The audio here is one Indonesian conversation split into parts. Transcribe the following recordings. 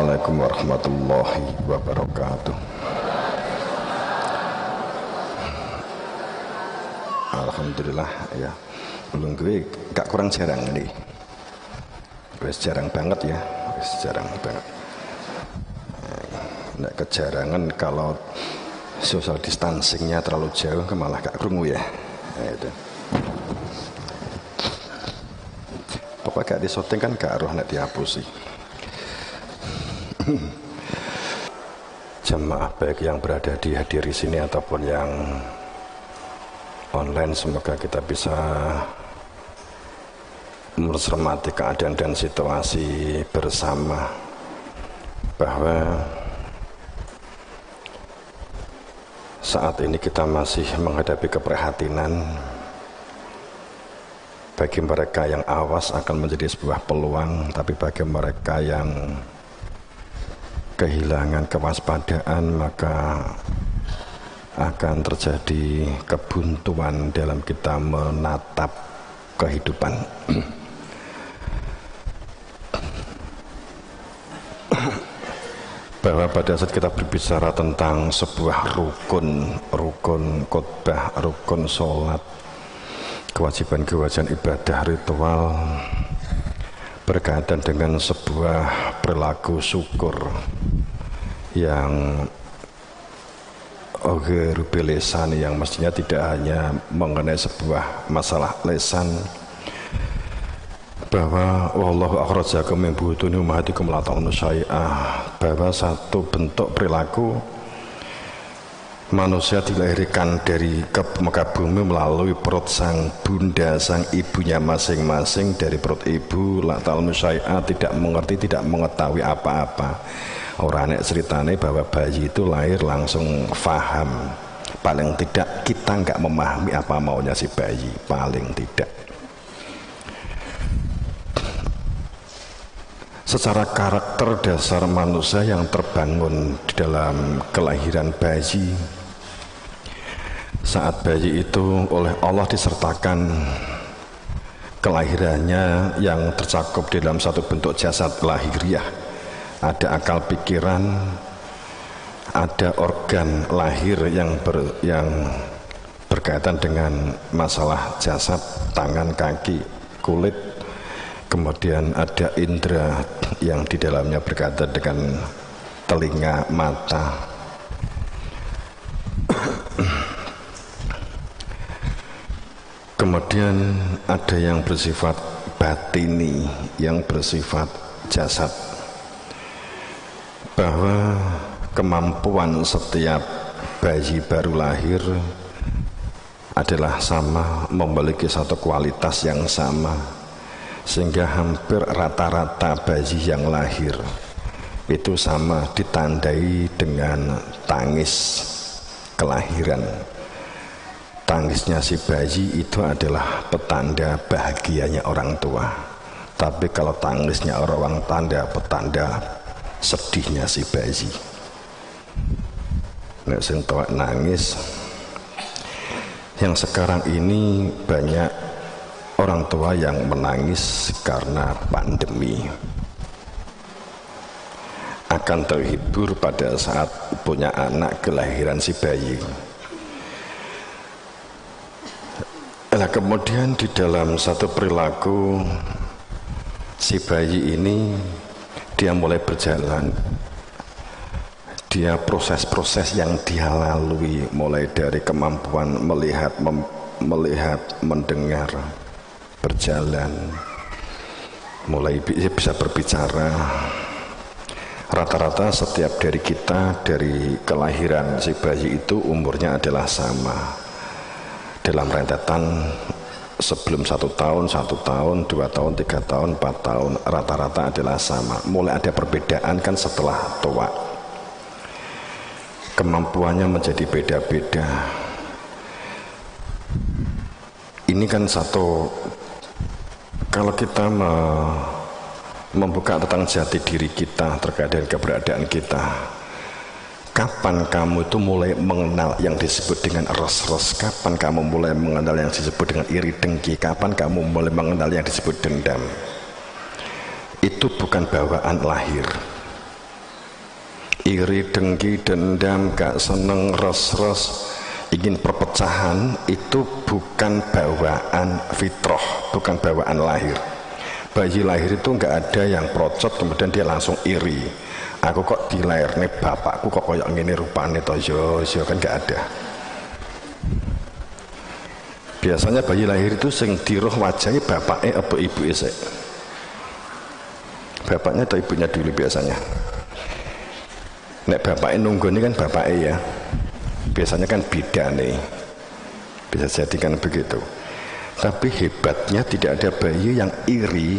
Assalamualaikum warahmatullahi wabarakatuh. Alhamdulillah ya. Belum gue gak kurang jarang nih. Wes jarang banget ya. Wes jarang banget. Nggak kejarangan kalau social distancingnya terlalu jauh malah gak krungu ya. Nah, itu. Pokoknya gak disyuting kan gak roh nek dihapusi. Jemaah baik yang berada di hadiri sini ataupun yang online, semoga kita bisa mencermati keadaan dan situasi bersama, bahwa saat ini kita masih menghadapi keprihatinan. Bagi mereka yang awas akan menjadi sebuah peluang, tapi bagi mereka yang kehilangan kewaspadaan maka akan terjadi kebuntuan dalam kita menatap kehidupan. Bahwa pada saat kita berbicara tentang sebuah rukun khotbah, rukun sholat, kewajiban-kewajiban ibadah ritual berkaitan dengan sebuah perilaku syukur yang lesan, yang mestinya tidak hanya mengenai sebuah masalah lesan, bahwa wallahu akhrajakum min butuni ummahatikum la ta'lamun syai'ah, bahwa satu bentuk perilaku manusia dilahirkan dari muka bumi melalui perut sang bunda, sang ibunya masing-masing. Dari perut ibu la ta'lamun syai'ah, tidak mengerti, tidak mengetahui apa-apa. Orang nek ceritane bahwa bayi itu lahir langsung faham. Paling tidak kita nggak memahami apa maunya si bayi, paling tidak. Secara karakter dasar manusia yang terbangun di dalam kelahiran bayi, saat bayi itu oleh Allah disertakan kelahirannya yang tercakup di dalam satu bentuk jasad lahiriah. Ada akal pikiran, ada organ lahir yang berkaitan dengan masalah jasad, tangan, kaki, kulit. Kemudian ada indera yang di dalamnya berkaitan dengan telinga, mata. Kemudian ada yang bersifat batini, yang bersifat jasad. Bahwa kemampuan setiap bayi baru lahir adalah sama, memiliki satu kualitas yang sama, sehingga hampir rata-rata bayi yang lahir itu sama, ditandai dengan tangis kelahiran. Tangisnya si bayi itu adalah petanda bahagianya orang tua, tapi kalau tangisnya orang tanda petanda sedihnya si bayi. Nek sing tuwek nangis. Yang sekarang ini banyak orang tua yang menangis karena pandemi, akan terhibur pada saat punya anak kelahiran si bayi. Nah, kemudian di dalam satu perilaku si bayi ini, dia mulai berjalan. Dia proses-proses yang dia lalui, mulai dari kemampuan melihat, mendengar, berjalan, mulai bisa berbicara. Rata-rata setiap dari kita, dari kelahiran si bayi itu umurnya adalah sama. Dalam rentetan sebelum 1 tahun, 2 tahun, 3 tahun, 4 tahun, rata-rata adalah sama. Mulai ada perbedaan kan setelah tua. Kemampuannya menjadi beda-beda. Ini kan satu, kalau kita membuka tentang jati diri kita terkait dengan keberadaan kita, kapan kamu itu mulai mengenal yang disebut dengan res-res? Kapan kamu mulai mengenal yang disebut dengan iri dengki? Kapan kamu mulai mengenal yang disebut dendam? Itu bukan bawaan lahir. iri, dengki, dendam, gak seneng, res-res, ingin perpecahan, itu bukan bawaan fitrah, bukan bawaan lahir. Bayi lahir itu nggak ada yang procot kemudian dia langsung iri. Aku kok dilahirne bapakku kok koyok ngene rupane to yo kan nggak ada. Biasanya bayi lahir itu sing diroh wajahnya bapaknya apa ibu isek. Bapaknya atau ibunya dulu biasanya. Nek bapaknya nunggu ini kan bapaknya ya. Biasanya kan bidane. Bisa jadi kan begitu. Tapi hebatnya tidak ada bayi yang iri.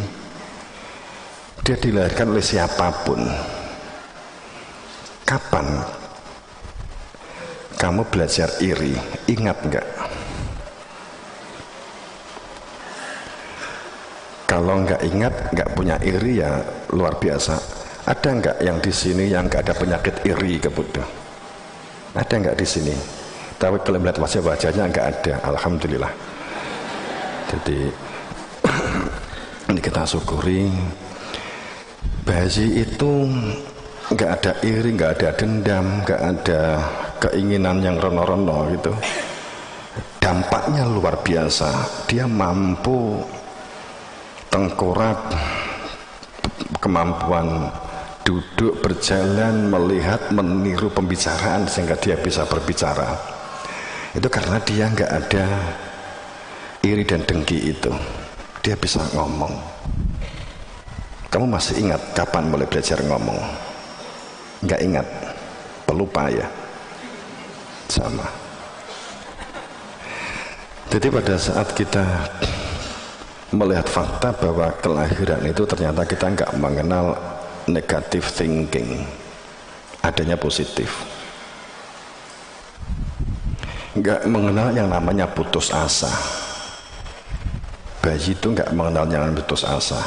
Dia dilahirkan oleh siapapun. Kapan kamu belajar iri? Ingat enggak? Kalau enggak ingat, enggak punya iri ya luar biasa. Ada enggak yang di sini yang enggak ada penyakit iri kebutuh? Ada enggak di sini? Tapi kalau melihat wajah-wajahnya enggak ada, alhamdulillah. Jadi ini kita syukuri. Bayi itu enggak ada iri, enggak ada dendam, enggak ada keinginan yang reno-reno gitu. Dampaknya luar biasa. Dia mampu tengkorak, kemampuan duduk, berjalan, melihat, meniru pembicaraan sehingga dia bisa berbicara. Itu karena dia nggak ada iri dan dengki itu. Dia bisa ngomong. Kamu masih ingat kapan mulai belajar ngomong? Nggak ingat, pelupa ya. Sama. Jadi pada saat kita melihat fakta bahwa kelahiran itu ternyata kita nggak mengenal negative thinking, adanya positif, nggak mengenal yang namanya putus asa. Bayi itu nggak mengenal yang namanya putus asa.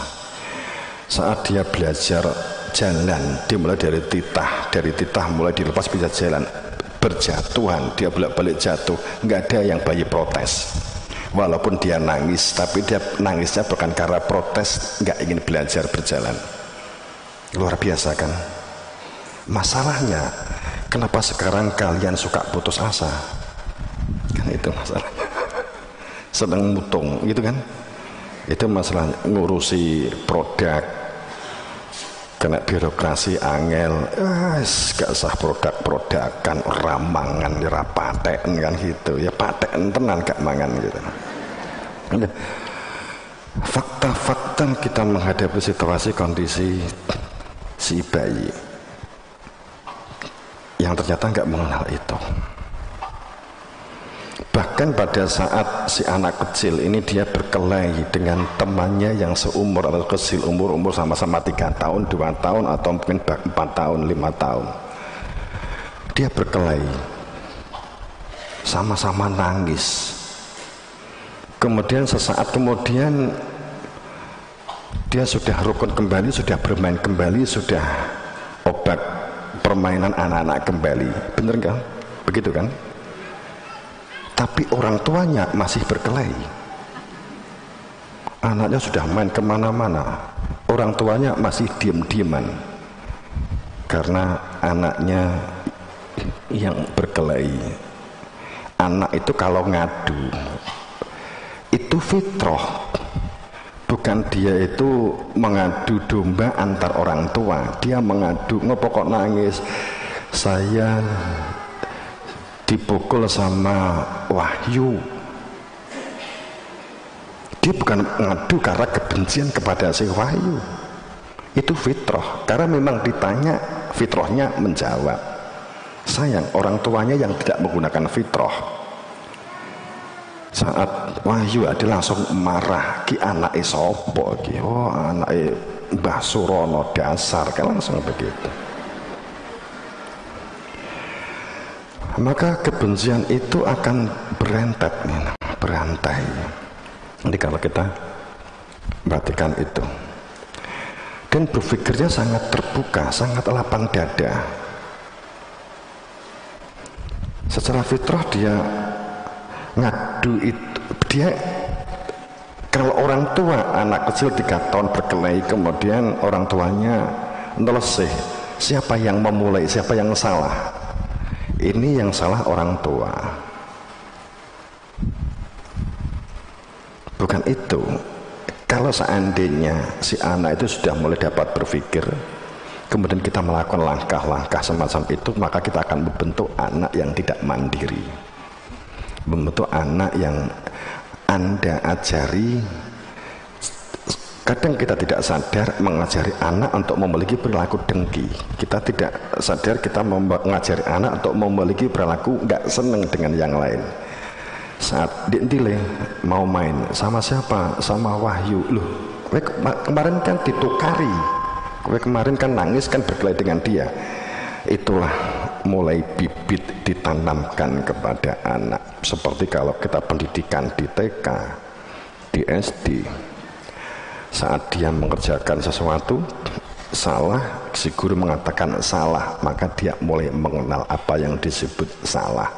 Saat dia belajar jalan, dia mulai dari titah mulai dilepas bisa jalan, berjatuhan, dia bolak-balik jatuh, nggak ada yang bayi protes. Walaupun dia nangis, tapi dia nangisnya bukan karena protes, nggak ingin belajar berjalan. Luar biasa kan? Masalahnya, kenapa sekarang kalian suka putus asa? Kan itu masalahnya. Sedang mutung, gitu kan? Itu masalah ngurusi produk, kena birokrasi angel, gak sah produk-produkan ramangan ya paten kan gitu ya, paten tenan gak mangan gitu. Fakta-fakta kita menghadapi situasi kondisi si bayi yang ternyata nggak mengenal itu. Bahkan pada saat si anak kecil ini dia berkelahi dengan temannya yang seumur atau kecil, umur sama-sama 3 tahun, 2 tahun atau mungkin 4 tahun, 5 tahun. Dia berkelahi, sama-sama nangis. Kemudian sesaat kemudian dia sudah rukun kembali, sudah bermain kembali, sudah obat permainan anak-anak kembali. Bener kan? Begitu kan? Tapi orang tuanya masih berkelahi. Anaknya sudah main kemana-mana, orang tuanya masih diem-dieman karena anaknya yang berkelahi. Anak itu kalau ngadu itu fitrah, bukan dia itu mengadu domba antar orang tua. Dia mengadu, ngopok kok nangis, saya dipukul sama Wahyu. Dia bukan ngadu karena kebencian kepada si Wahyu. Itu fitrah, karena memang ditanya fitrahnya menjawab. Sayang orang tuanya yang tidak menggunakan fitrah. Saat Wahyu ada langsung marah, ki anake sopo ki, oh anake Mbah Surono dasar, kan langsung begitu. Maka kebencian itu akan berentet nih, berantai. Jadi kalau kita perhatikan itu, dan berpikirnya sangat terbuka, sangat lapang dada. Secara fitrah dia ngadu itu, dia kalau orang tua anak kecil 3 tahun berkelahi kemudian orang tuanya nelesih, Siapa yang memulai, siapa yang salah? Ini yang salah orang tua, bukan itu. Kalau seandainya si anak itu sudah mulai dapat berpikir, kemudian kita melakukan langkah-langkah semacam itu, maka kita akan membentuk anak yang tidak mandiri, membentuk anak yang Anda ajari. Kadang kita tidak sadar mengajari anak untuk memiliki perilaku dengki. Kita tidak sadar kita mengajari anak untuk memiliki perilaku nggak seneng dengan yang lain. Saat Dile mau main sama siapa? Sama Wahyu. Loh, kemarin kan ditukari. Kemarin kan nangis kan berkelahi dengan dia. Itulah mulai bibit ditanamkan kepada anak. Seperti kalau kita pendidikan di TK, di SD, saat dia mengerjakan sesuatu salah, si guru mengatakan salah, maka dia mulai mengenal apa yang disebut salah.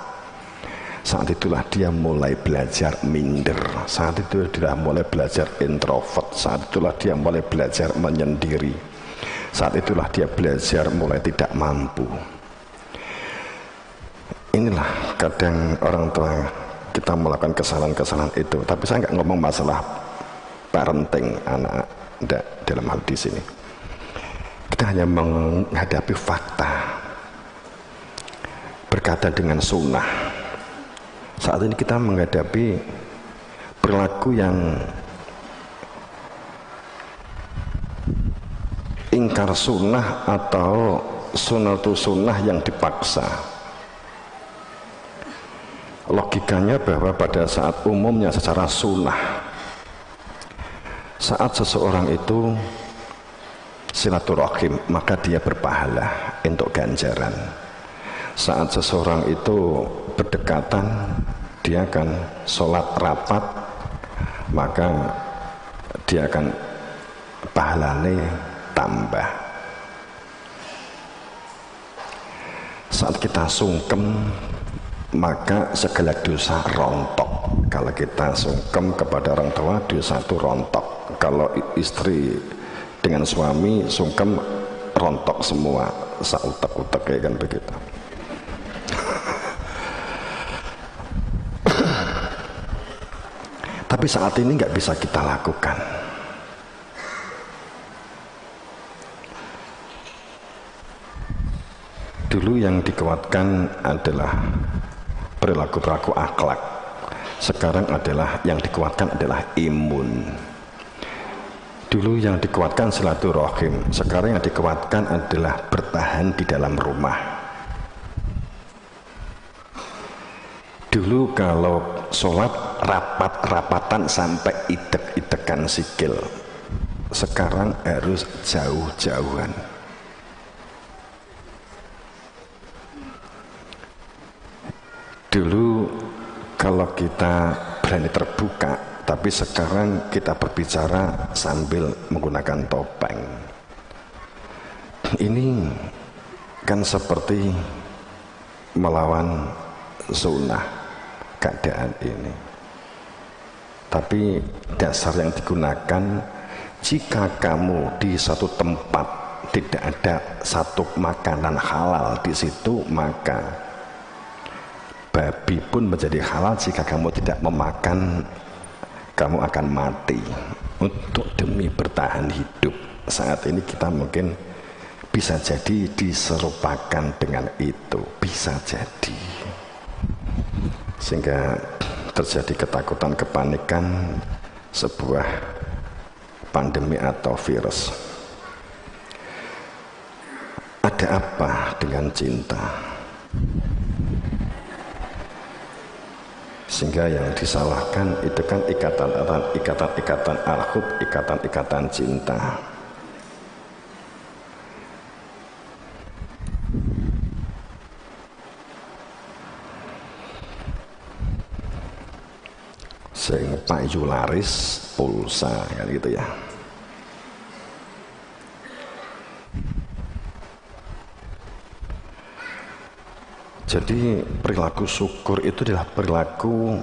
Saat itulah dia mulai belajar minder, saat itu dia mulai belajar introvert, saat itulah dia mulai belajar menyendiri, saat itulah dia belajar mulai tidak mampu. Inilah kadang orang tua kita melakukan kesalahan-kesalahan itu. Tapi saya nggak ngomong masalah parenting anak, tidak dalam hal di sini. Kita hanya menghadapi fakta, berkata dengan sunnah. Saat ini kita menghadapi perilaku yang ingkar sunnah atau sunatu sunnah yang dipaksa. Logikanya bahwa pada saat umumnya secara sunnah, saat seseorang itu silaturahim, maka dia berpahala untuk ganjaran. Saat seseorang itu berdekatan, dia akan sholat rapat, maka dia akan pahalanya tambah. Saat kita sungkem, maka segala dosa rontok. Kalau kita sungkem kepada orang tua, dosa itu rontok. Kalau istri dengan suami sungkem, rontok semua, sautek-utek kayak kan begitu. Tapi saat ini nggak bisa kita lakukan. Dulu yang dikuatkan adalah perilaku-perilaku akhlak. Sekarang adalah yang dikuatkan adalah imun. Dulu yang dikuatkan silaturahim, sekarang yang dikuatkan adalah bertahan di dalam rumah. Dulu kalau sholat rapat-rapatan sampai idek-idekan sikil, sekarang harus jauh-jauhan. Dulu kalau kita berani terbuka, tapi sekarang kita berbicara sambil menggunakan topeng. Ini kan seperti melawan sunnah keadaan ini. Tapi dasar yang digunakan, jika kamu di satu tempat tidak ada satu makanan halal di situ, maka babi pun menjadi halal. Jika kamu tidak memakan, kamu akan mati. Untuk demi bertahan hidup, saat ini kita mungkin bisa jadi diserupakan dengan itu, bisa jadi, sehingga terjadi ketakutan, kepanikan, sebuah pandemi atau virus. Ada apa dengan cinta? Sehingga yang disalahkan itu kan ikatan al-hub, ikatan cinta. Sing payu laris pulsa kan gitu ya. Jadi perilaku syukur itu adalah perilaku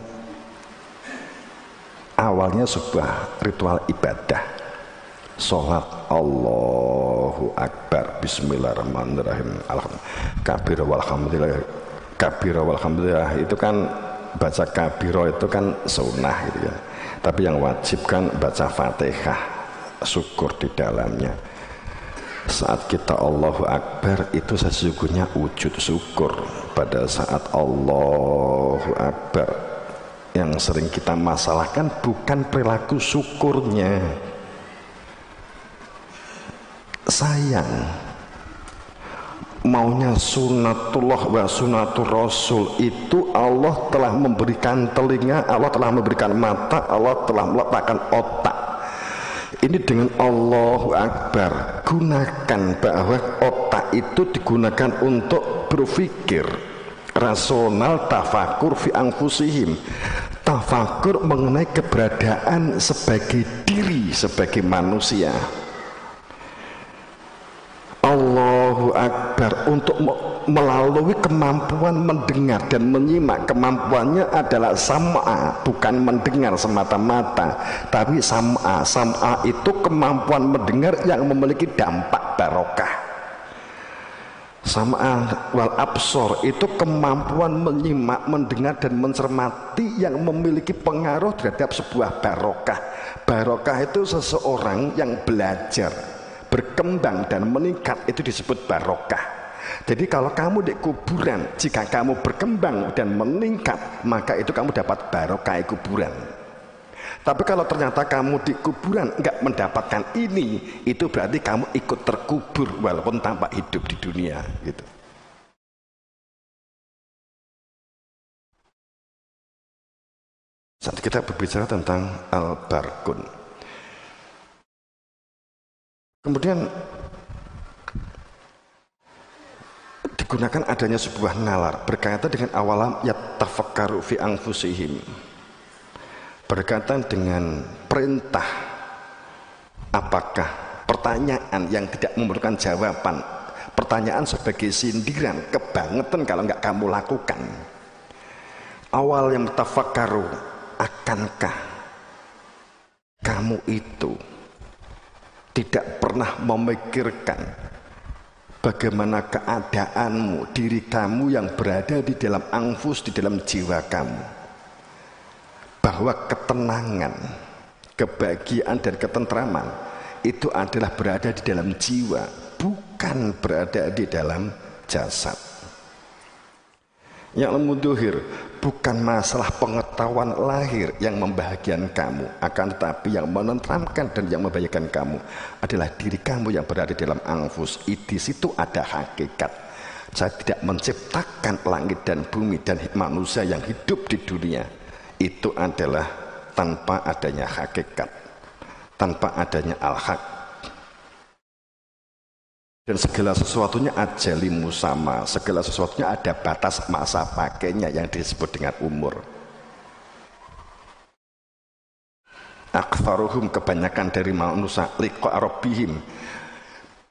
awalnya sebuah ritual ibadah. Sholat Allahu Akbar, Bismillahirrahmanirrahim, kabira walhamdulillah. Kabira walhamdulillah itu kan baca kabiro itu kan sunnah gitu ya. Tapi yang wajib kan baca Fatihah, syukur di dalamnya. Saat kita Allahu Akbar itu sesungguhnya wujud syukur. Pada saat Allahu Akbar, yang sering kita masalahkan bukan perilaku syukurnya. Sayang, maunya sunatullah wa sunatul rasul itu Allah telah memberikan telinga, Allah telah memberikan mata, Allah telah meletakkan otak. Ini dengan Allahu Akbar, gunakan bahwa otak itu digunakan untuk berpikir rasional, tafakur fi anfusihim, tafakur mengenai keberadaan sebagai diri, sebagai manusia. Allahu Akbar untuk melalui kemampuan mendengar dan menyimak. Kemampuannya adalah sam'a, bukan mendengar semata-mata, tapi sam'a. Sam'a itu kemampuan mendengar yang memiliki dampak barokah. Sam'a wal absor itu kemampuan menyimak, mendengar dan mencermati yang memiliki pengaruh terhadap sebuah barokah. Barokah itu seseorang yang belajar, berkembang dan meningkat, itu disebut barokah. Jadi kalau kamu di kuburan, jika kamu berkembang dan meningkat, maka itu kamu dapat barokah kuburan. Tapi kalau ternyata kamu di kuburan enggak mendapatkan ini, itu berarti kamu ikut terkubur walaupun tanpa hidup di dunia gitu. Saat kita berbicara tentang al-barkun, kemudian digunakan adanya sebuah nalar berkaitan dengan awalam yattafakkaru fi anfusihim, berkaitan dengan perintah. Apakah pertanyaan yang tidak memerlukan jawaban, pertanyaan sebagai sindiran, kebangetan kalau enggak kamu lakukan. Awal yang tafakkaru, akankah kamu itu tidak pernah memikirkan bagaimana keadaanmu, diri kamu yang berada di dalam anfus, di dalam jiwa kamu, bahwa ketenangan, kebahagiaan dan ketentraman itu adalah berada di dalam jiwa, bukan berada di dalam jasad. Yang lemuduhir, bukan masalah pengetahuan lahir yang membahagiakan kamu, akan tetapi yang menenteramkan dan yang membahagiakan kamu adalah diri kamu yang berada di dalam anfus. Di situ ada hakikat. Saya tidak menciptakan langit dan bumi dan manusia yang hidup di dunia, itu adalah tanpa adanya hakikat, tanpa adanya al-haq. Dan segala sesuatunya ajali musama, segala sesuatunya ada batas masa pakainya yang disebut dengan umur. Aktsaruhum, kebanyakan dari manusia, liqa rabbihim,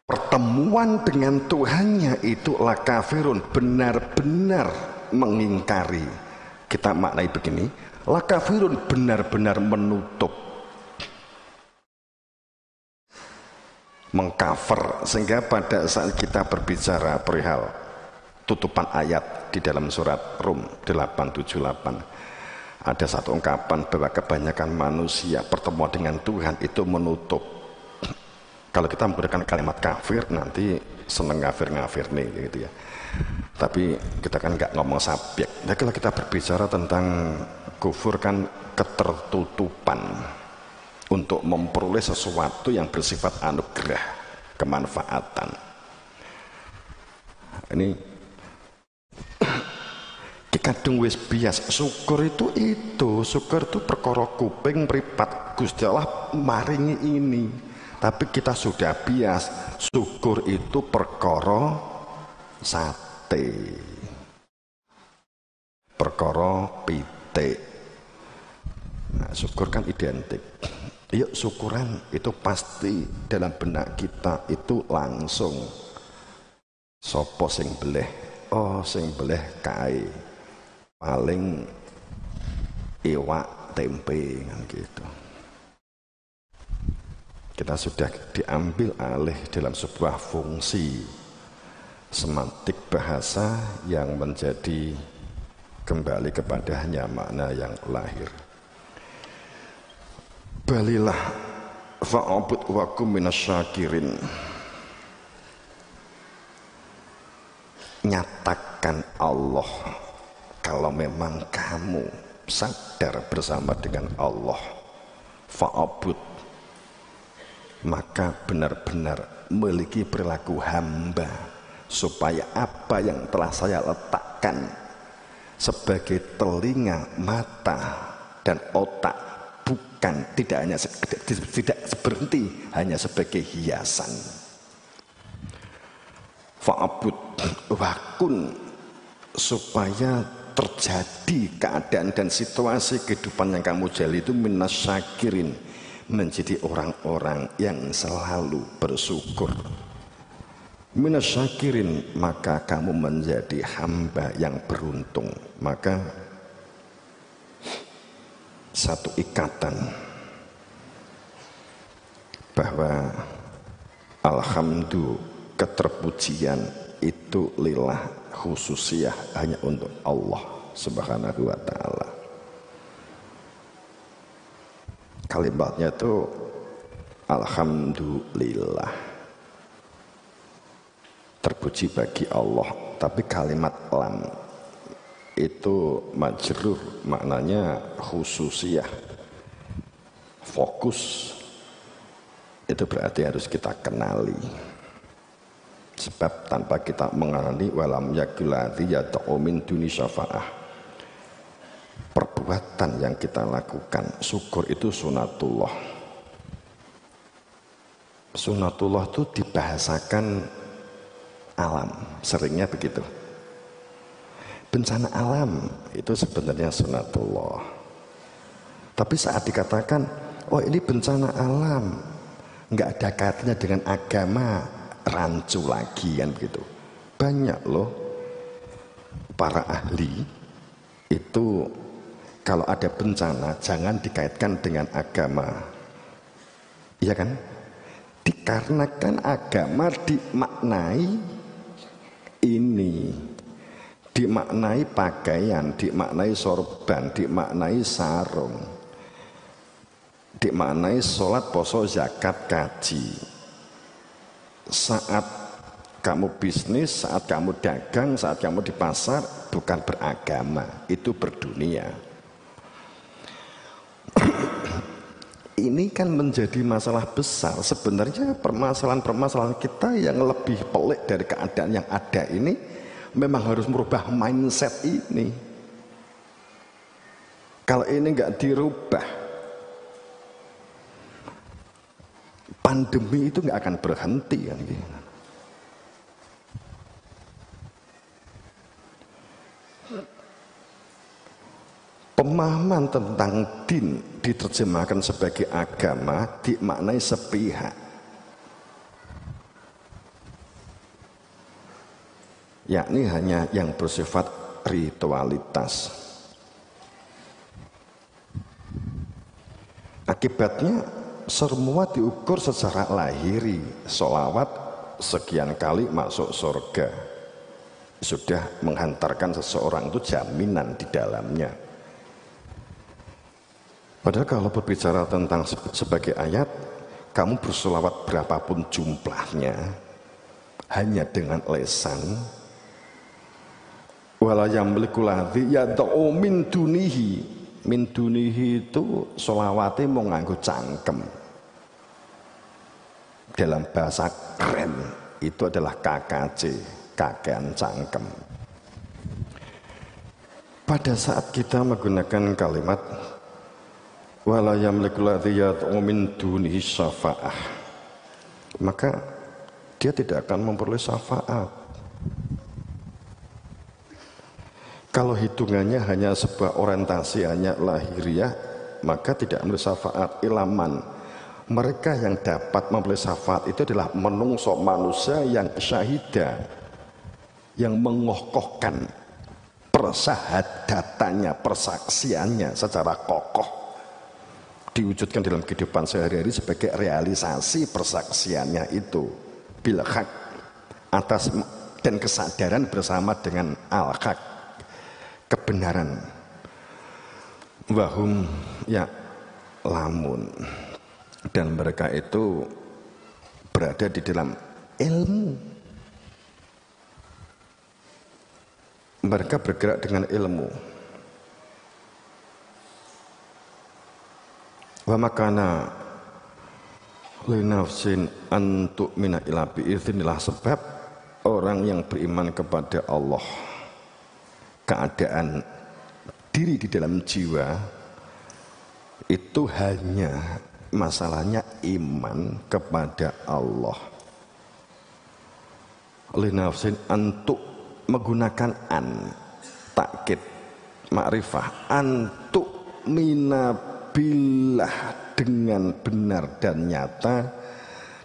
pertemuan dengan Tuhannya itu lakafirun, benar-benar mengingkari. Kita maknai begini, lakafirun benar-benar menutup, mengcover, sehingga pada saat kita berbicara perihal tutupan ayat di dalam surat Rum 878, ada satu ungkapan bahwa kebanyakan manusia pertemuan dengan Tuhan itu menutup. Kalau kita menggunakan kalimat kafir, nanti seneng ngafir nih gitu ya. Tapi kita kan nggak ngomong subjek. Nah, kalau kita berbicara tentang kufur kan ketertutupan untuk memperoleh sesuatu yang bersifat anugerah, kemanfaatan. Ini kadung wis bias. Syukur itu syukur itu perkara kuping mripat, Gusti Allah maringi ini. Tapi kita sudah bias, syukur itu perkara sate, perkara pitik. Nah, syukur kan identik. Yuk syukuran itu pasti dalam benak kita itu langsung sopo sing beleh, oh sing beleh kae paling iwak tempe kan gitu. kita sudah diambil alih dalam sebuah fungsi semantik bahasa yang menjadi kembali kepada hanya makna yang lahir. Balilah fa'abud wa kum minasyakirin. Nyatakan Allah kalau memang kamu sadar bersama dengan Allah, fa'abud, maka benar-benar memiliki perilaku hamba, supaya apa yang telah saya letakkan sebagai telinga, mata, dan otak tidak berhenti hanya sebagai hiasan. Fa'abud wakun, supaya terjadi keadaan dan situasi kehidupan yang kamu jalani itu minasyakirin, menjadi orang-orang yang selalu bersyukur. Minasyakirin, maka kamu menjadi hamba yang beruntung. Maka satu ikatan bahwa alhamdulillah, keterpujian itu lillah, khususiyah hanya untuk Allah Subhanahu wa ta'ala. Kalimatnya itu alhamdulillah, terpuji bagi Allah. Tapi kalimat lam itu majrur, maknanya khususiyah, fokus. Itu berarti harus kita kenali. Sebab tanpa kita mengenali, walam yakulati yad'u min duni syafa'ah, perbuatan yang kita lakukan, syukur itu sunatullah. Sunatullah itu dibahasakan alam, seringnya begitu. Bencana alam itu sebenarnya sunatullah. Tapi saat dikatakan, oh ini bencana alam, nggak ada kaitannya dengan agama, rancu lagi kan begitu. Banyak loh para ahli itu kalau ada bencana jangan dikaitkan dengan agama, iya kan? Dikarenakan agama dimaknai ini, dimaknai pakaian, dimaknai sorban, dimaknai sarung, dimaknai sholat, poso, zakat, kaji. Saat kamu bisnis, saat kamu dagang, saat kamu di pasar, bukan beragama, itu berdunia. Ini kan menjadi masalah besar. Sebenarnya permasalahan-permasalahan kita yang lebih pelik dari keadaan yang ada ini memang harus merubah mindset ini. Kalau ini nggak dirubah, pandemi itu nggak akan berhenti kan gitu. Pemahaman tentang din diterjemahkan sebagai agama dimaknai sepihak, yakni hanya yang bersifat ritualitas. Akibatnya semua diukur secara lahiri. Sholawat sekian kali masuk surga sudah menghantarkan seseorang, itu jaminan di dalamnya. Padahal kalau berbicara tentang sebagai ayat, kamu bersolawat berapapun jumlahnya, hanya dengan lesan, wala yamliku ladzi yad'u min dunihi. Min dunihi itu solawatnya mau nganggo cangkem. Dalam bahasa keren itu adalah KKC, kakean cangkem. Pada saat kita menggunakan kalimat wala yamliku ladzi yad'u min dunihi syafa'ah, maka dia tidak akan memperoleh syafaat. Kalau hitungannya hanya sebuah orientasi, hanya lahiriah, maka tidak memperoleh syafaat. Ilaman, mereka yang dapat memperoleh syafaat itu adalah menungso manusia yang syahida, yang mengokohkan persahadatannya, persaksiannya secara kokoh. diwujudkan dalam kehidupan sehari-hari sebagai realisasi persaksiannya itu bil haq, atas dan kesadaran bersama dengan al haq, kebenaran. Wahum ya lamun, dan mereka itu berada di dalam ilmu. Mereka bergerak dengan ilmu. Wa makana li nafsin an tu'mina ila bi'iznillah, sebab orang yang beriman kepada Allah, keadaan diri di dalam jiwa itu hanya masalahnya iman kepada Allah. Li nafsin antuk, menggunakan an takkid makrifah, antuk minabillah, dengan benar dan nyata,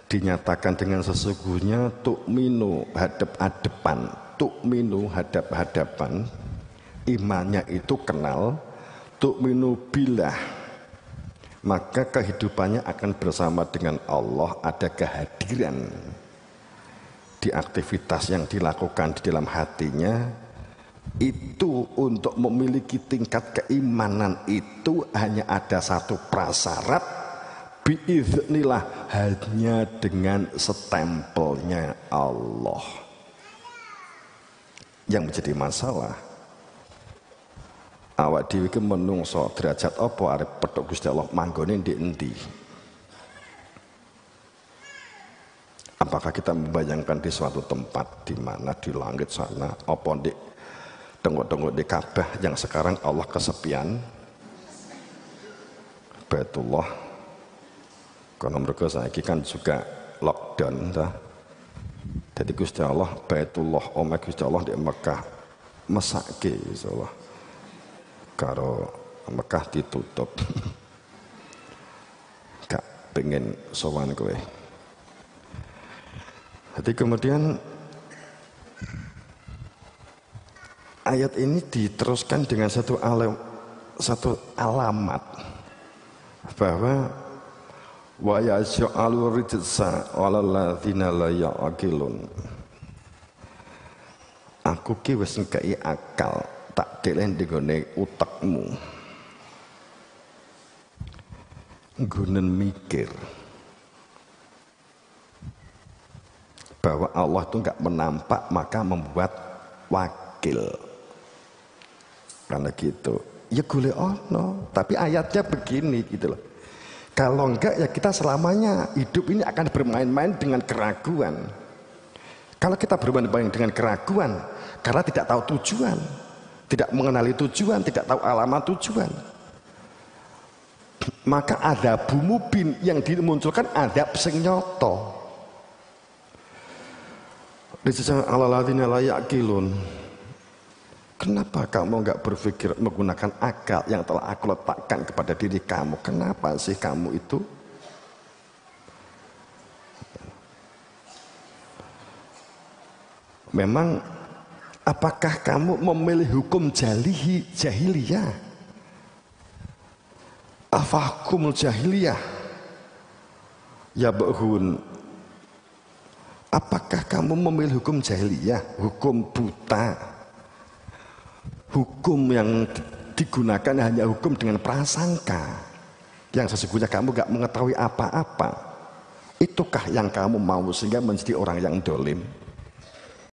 dinyatakan dengan sesungguhnya, tu'minu hadap-hadapan, tu'minu hadap-hadapan, imannya itu kenal, tu'minu billah, maka kehidupannya akan bersama dengan Allah, ada kehadiran di aktivitas yang dilakukan di dalam hatinya. Itu untuk memiliki tingkat keimanan itu hanya ada satu prasyarat, biiznillah, hanya dengan stempelnya Allah. Yang menjadi masalah, awak dhewe iki menungso derajat apa arep petuk Gusti Allah manggone ndi endi? Apakah kita membayangkan di suatu tempat di mana di langit sana, apa di tengok-tengok di Ka'bah yang sekarang Allah kesepian, Baitullah, karena mereka saiki kan juga lockdown dah. Jadi Gusti Allah Baitullah, omah Gusti Allah di Mekah mesake Gusti Allah, karo Mekah ditutup. Gak pengen sowan kowe. Jadi kemudian ayat ini diteruskan dengan satu alamat bahwa wa yaj'alu rijsa 'alal ladzina la ya'qilun. Aku ki wis ngekeki akal, tak deleh nggone utekmu, nggunen mikir bahwa Allah itu enggak menampak, maka membuat wakil. Karena gitu, ya golek ono, tapi ayatnya begini gitu loh. Kalau enggak ya kita selamanya hidup ini akan bermain-main dengan keraguan. Kalau kita bermain-main dengan keraguan karena tidak tahu tujuan, tidak mengenali tujuan, tidak tahu alamat tujuan, maka ada bumubin yang dimunculkan, ada sing nyoto. Rizal alalladzina la ya'qilun. Kenapa kamu enggak berpikir menggunakan akal yang telah aku letakkan kepada diri kamu? Kenapa sih kamu itu? Memang apakah kamu memilih hukum jahiliyah? Afahukumul jahiliyah? Ya bahun. Apakah kamu memilih hukum jahiliyah, hukum buta, hukum yang digunakan hanya hukum dengan prasangka, yang sesungguhnya kamu gak mengetahui apa-apa? Itukah yang kamu mau sehingga menjadi orang yang dolim?